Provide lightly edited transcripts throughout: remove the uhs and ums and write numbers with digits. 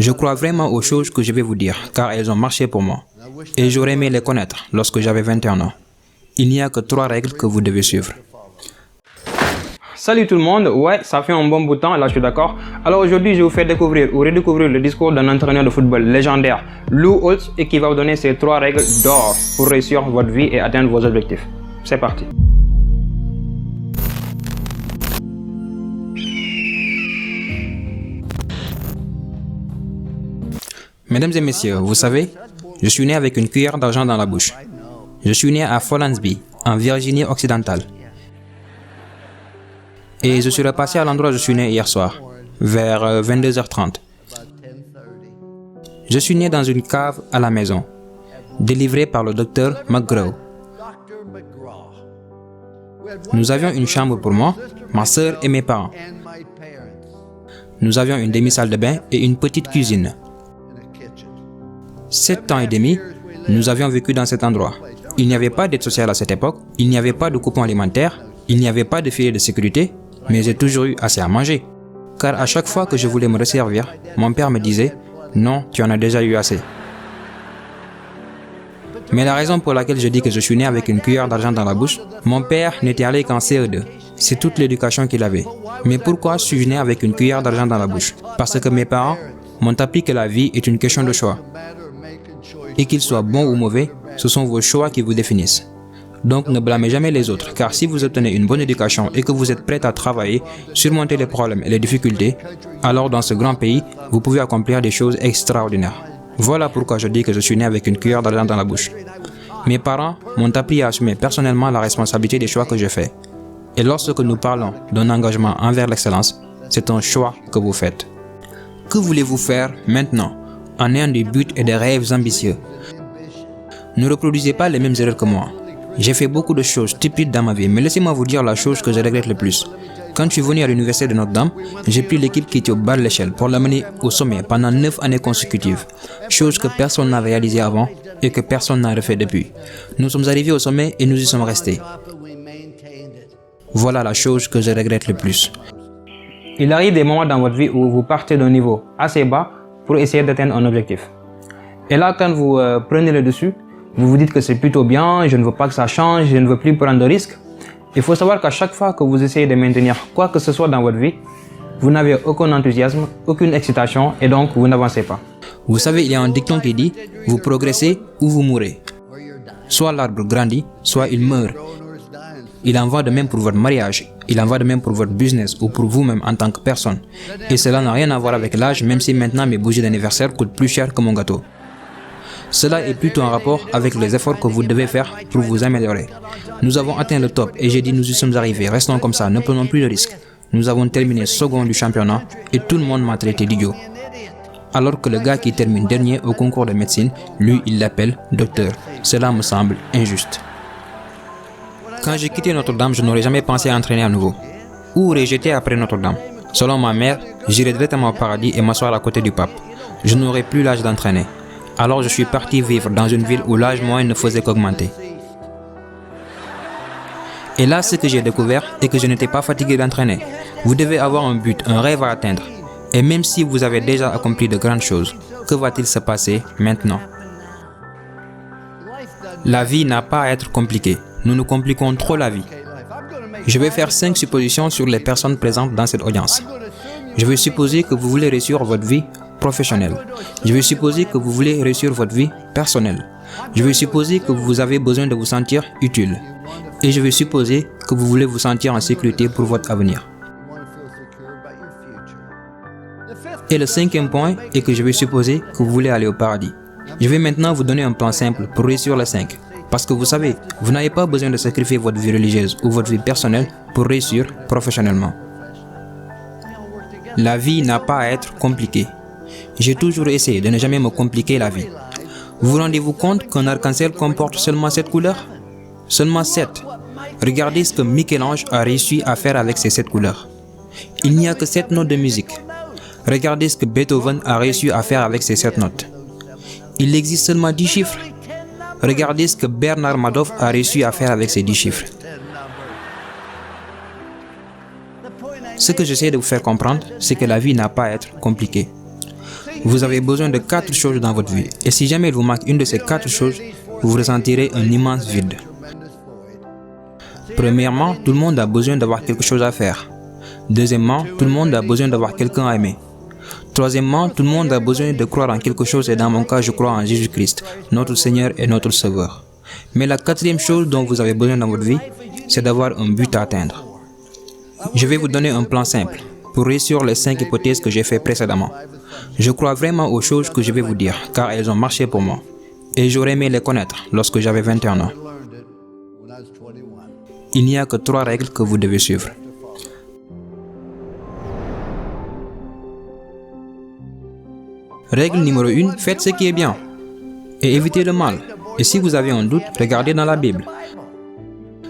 Je crois vraiment aux choses que je vais vous dire, car elles ont marché pour moi. Et j'aurais aimé les connaître lorsque j'avais 21 ans. Il n'y a que 3 règles que vous devez suivre. Salut tout le monde, ouais, ça fait un bon bout de temps, là je suis d'accord. Alors aujourd'hui, je vais vous faire découvrir ou redécouvrir le discours d'un entraîneur de football légendaire, Lou Holtz, et qui va vous donner ces 3 règles d'or pour réussir votre vie et atteindre vos objectifs. C'est parti. Mesdames et messieurs, vous savez, je suis né avec une cuillère d'argent dans la bouche. Je suis né à Follansbee, en Virginie occidentale. Et je suis repassé à l'endroit où je suis né hier soir, vers 22h30. Je suis né dans une cave à la maison, délivré par le docteur McGraw. Nous avions une chambre pour moi, ma sœur et mes parents. Nous avions une demi-salle de bain et une petite cuisine. 7 ans et demi, nous avions vécu dans cet endroit. Il n'y avait pas d'aide sociale à cette époque, il n'y avait pas de coupon alimentaire, il n'y avait pas de filet de sécurité, mais j'ai toujours eu assez à manger. Car à chaque fois que je voulais me resservir, mon père me disait « Non, tu en as déjà eu assez ». Mais la raison pour laquelle je dis que je suis né avec une cuillère d'argent dans la bouche, mon père n'était allé qu'en CE2. C'est toute l'éducation qu'il avait. Mais pourquoi suis-je né avec une cuillère d'argent dans la bouche? Parce que mes parents m'ont appris que la vie est une question de choix. Et qu'ils soient bons ou mauvais, ce sont vos choix qui vous définissent. Donc ne blâmez jamais les autres, car si vous obtenez une bonne éducation et que vous êtes prêt à travailler, surmonter les problèmes et les difficultés, alors dans ce grand pays, vous pouvez accomplir des choses extraordinaires. Voilà pourquoi je dis que je suis né avec une cuillère d'argent dans la bouche. Mes parents m'ont appris à assumer personnellement la responsabilité des choix que je fais. Et lorsque nous parlons d'un engagement envers l'excellence, c'est un choix que vous faites. Que voulez-vous faire maintenant, en ayant des buts et des rêves ambitieux? Ne reproduisez pas les mêmes erreurs que moi. J'ai fait beaucoup de choses stupides dans ma vie, mais laissez-moi vous dire la chose que je regrette le plus. Quand je suis venu à l'université de Notre-Dame, j'ai pris l'équipe qui était au bas de l'échelle pour l'amener au sommet pendant 9 années consécutives, chose que personne n'a réalisée avant et que personne n'a refait depuis. Nous sommes arrivés au sommet et nous y sommes restés. Voilà la chose que je regrette le plus. Il arrive des moments dans votre vie où vous partez d'un niveau assez bas pour essayer d'atteindre un objectif. Et là, quand vous prenez le dessus, vous vous dites que c'est plutôt bien, je ne veux pas que ça change, je ne veux plus prendre de risques. Il faut savoir qu'à chaque fois que vous essayez de maintenir quoi que ce soit dans votre vie, vous n'avez aucun enthousiasme, aucune excitation et donc vous n'avancez pas. Vous savez, il y a un dicton qui dit « Vous progressez ou vous mourrez ». Soit l'arbre grandit, soit il meurt. Il en va de même pour votre mariage, il en va de même pour votre business ou pour vous-même en tant que personne. Et cela n'a rien à voir avec l'âge, même si maintenant mes bougies d'anniversaire coûtent plus cher que mon gâteau. Cela est plutôt en rapport avec les efforts que vous devez faire pour vous améliorer. Nous avons atteint le top et j'ai dit nous y sommes arrivés, restons comme ça, ne prenons plus de risques. Nous avons terminé second du championnat et tout le monde m'a traité d'idiot. Alors que le gars qui termine dernier au concours de médecine, lui il l'appelle docteur. Cela me semble injuste. Quand j'ai quitté Notre-Dame, je n'aurais jamais pensé à entraîner à nouveau. Où aurais-je été après Notre-Dame? Selon ma mère, j'irais directement au paradis et m'asseoir à côté du pape. Je n'aurais plus l'âge d'entraîner. Alors je suis parti vivre dans une ville où l'âge moyen ne faisait qu'augmenter. Et là, ce que j'ai découvert est que je n'étais pas fatigué d'entraîner. Vous devez avoir un but, un rêve à atteindre. Et même si vous avez déjà accompli de grandes choses, que va-t-il se passer maintenant? La vie n'a pas à être compliquée. Nous nous compliquons trop la vie. Je vais faire 5 suppositions sur les personnes présentes dans cette audience. Je vais supposer que vous voulez réussir votre vie professionnelle. Je vais supposer que vous voulez réussir votre vie personnelle. Je vais supposer que vous avez besoin de vous sentir utile. Et je vais supposer que vous voulez vous sentir en sécurité pour votre avenir. Et le 5e point est que je vais supposer que vous voulez aller au paradis. Je vais maintenant vous donner un plan simple pour réussir les 5. Parce que vous savez, vous n'avez pas besoin de sacrifier votre vie religieuse ou votre vie personnelle pour réussir professionnellement. La vie n'a pas à être compliquée. J'ai toujours essayé de ne jamais me compliquer la vie. Vous rendez-vous compte qu'un arc-en-ciel comporte seulement 7 couleurs? Seulement 7. Regardez ce que Michel-Ange a réussi à faire avec ces 7 couleurs. Il n'y a que 7 notes de musique. Regardez ce que Beethoven a réussi à faire avec ces 7 notes. Il existe seulement 10 chiffres. Regardez ce que Bernard Madoff a réussi à faire avec ces 10 chiffres. Ce que j'essaie de vous faire comprendre, c'est que la vie n'a pas à être compliquée. Vous avez besoin de 4 choses dans votre vie. Et si jamais il vous manque une de ces 4 choses, vous ressentirez un immense vide. Premièrement, tout le monde a besoin d'avoir quelque chose à faire. Deuxièmement, tout le monde a besoin d'avoir quelqu'un à aimer. Troisièmement, tout le monde a besoin de croire en quelque chose et dans mon cas, je crois en Jésus-Christ, notre Seigneur et notre Sauveur. Mais la 4e chose dont vous avez besoin dans votre vie, c'est d'avoir un but à atteindre. Je vais vous donner un plan simple pour réussir les 5 hypothèses que j'ai faites précédemment. Je crois vraiment aux choses que je vais vous dire, car elles ont marché pour moi. Et j'aurais aimé les connaître lorsque j'avais 21 ans. Il n'y a que 3 règles que vous devez suivre. Règle numéro 1, faites ce qui est bien et évitez le mal. Et si vous avez un doute, regardez dans la Bible.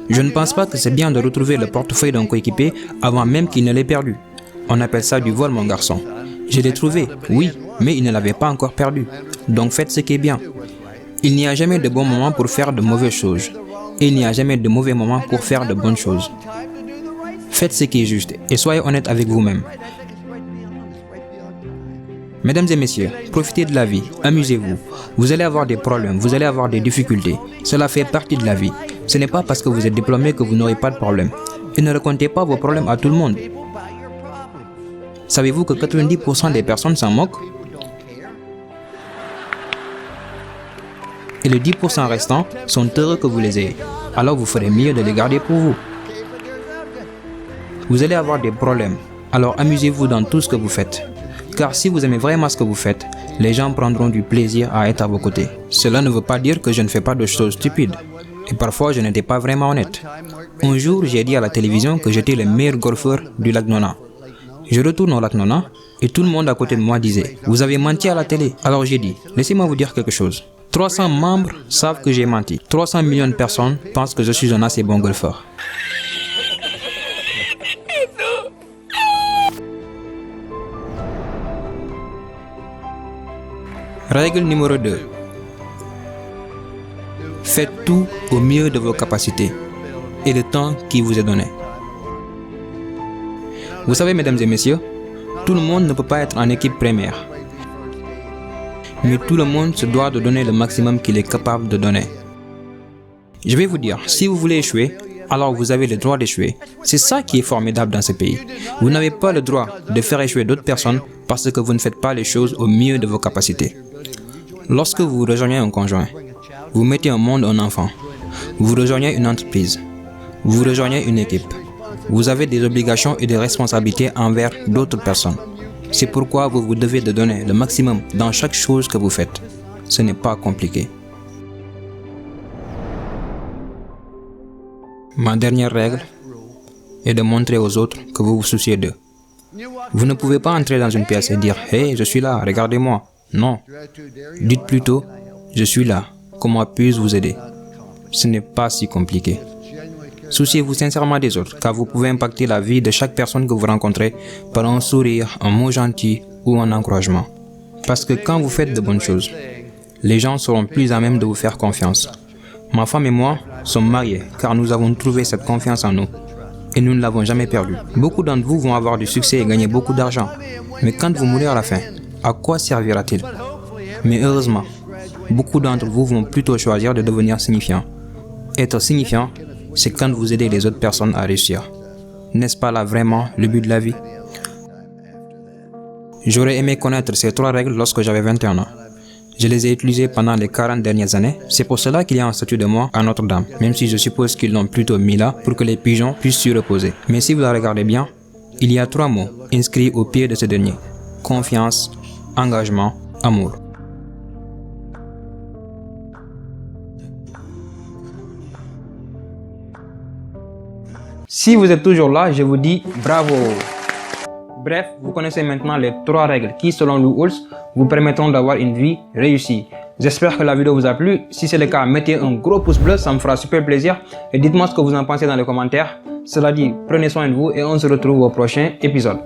Je ne pense pas que c'est bien de retrouver le portefeuille d'un coéquipier avant même qu'il ne l'ait perdu. On appelle ça du vol, mon garçon. Je l'ai trouvé, oui, mais il ne l'avait pas encore perdu. Donc faites ce qui est bien. Il n'y a jamais de bon moment pour faire de mauvaises choses. Et il n'y a jamais de mauvais moment pour faire de bonnes choses. Faites ce qui est juste et soyez honnête avec vous-même. Mesdames et messieurs, profitez de la vie, amusez-vous. Vous allez avoir des problèmes, vous allez avoir des difficultés. Cela fait partie de la vie. Ce n'est pas parce que vous êtes diplômé que vous n'aurez pas de problème. Et ne racontez pas vos problèmes à tout le monde. Savez-vous que 90% des personnes s'en moquent? Et les 10% restants sont heureux que vous les ayez. Alors vous ferez mieux de les garder pour vous. Vous allez avoir des problèmes. Alors amusez-vous dans tout ce que vous faites. Car si vous aimez vraiment ce que vous faites, les gens prendront du plaisir à être à vos côtés. Cela ne veut pas dire que je ne fais pas de choses stupides. Et parfois, je n'étais pas vraiment honnête. Un jour, j'ai dit à la télévision que j'étais le meilleur golfeur du lac Nona. Je retourne au lac Nona et tout le monde à côté de moi disait « Vous avez menti à la télé ». Alors j'ai dit « Laissez-moi vous dire quelque chose. 300 membres savent que j'ai menti. 300 millions de personnes pensent que je suis un assez bon golfeur. » Règle numéro 2. Faites tout au mieux de vos capacités et le temps qui vous est donné. Vous savez, mesdames et messieurs, tout le monde ne peut pas être en équipe première. Mais tout le monde se doit de donner le maximum qu'il est capable de donner. Je vais vous dire, si vous voulez échouer, alors vous avez le droit d'échouer. C'est ça qui est formidable dans ce pays. Vous n'avez pas le droit de faire échouer d'autres personnes parce que vous ne faites pas les choses au mieux de vos capacités. Lorsque vous rejoignez un conjoint, vous mettez au monde un enfant, vous rejoignez une entreprise, vous rejoignez une équipe, vous avez des obligations et des responsabilités envers d'autres personnes. C'est pourquoi vous vous devez de donner le maximum dans chaque chose que vous faites. Ce n'est pas compliqué. Ma dernière règle est de montrer aux autres que vous vous souciez d'eux. Vous ne pouvez pas entrer dans une pièce et dire « Hey, je suis là, regardez-moi ». Non. Dites plutôt « Je suis là, comment puis-je vous aider ?» Ce n'est pas si compliqué. Souciez-vous sincèrement des autres, car vous pouvez impacter la vie de chaque personne que vous rencontrez par un sourire, un mot gentil ou un encouragement. Parce que quand vous faites de bonnes choses, les gens seront plus à même de vous faire confiance. Ma femme et moi sommes mariés, car nous avons trouvé cette confiance en nous. Et nous ne l'avons jamais perdue. Beaucoup d'entre vous vont avoir du succès et gagner beaucoup d'argent. Mais quand vous mourrez à la fin, à quoi servira-t-il? Mais heureusement, beaucoup d'entre vous vont plutôt choisir de devenir signifiants. Être signifiant, c'est quand vous aidez les autres personnes à réussir. N'est-ce pas là vraiment le but de la vie? J'aurais aimé connaître ces 3 règles lorsque j'avais 21 ans. Je les ai utilisées pendant les 40 dernières années. C'est pour cela qu'il y a un statue de moi à Notre-Dame, même si je suppose qu'ils l'ont plutôt mis là pour que les pigeons puissent s'y reposer. Mais si vous la regardez bien, il y a 3 mots inscrits au pied de ce dernier. Confiance, engagement, amour. Si vous êtes toujours là, je vous dis bravo. Bref, vous connaissez maintenant les 3 règles qui, selon Lou Holtz, vous permettront d'avoir une vie réussie. J'espère que la vidéo vous a plu. Si c'est le cas, mettez un gros pouce bleu, ça me fera super plaisir. Et dites-moi ce que vous en pensez dans les commentaires. Cela dit, prenez soin de vous et on se retrouve au prochain épisode.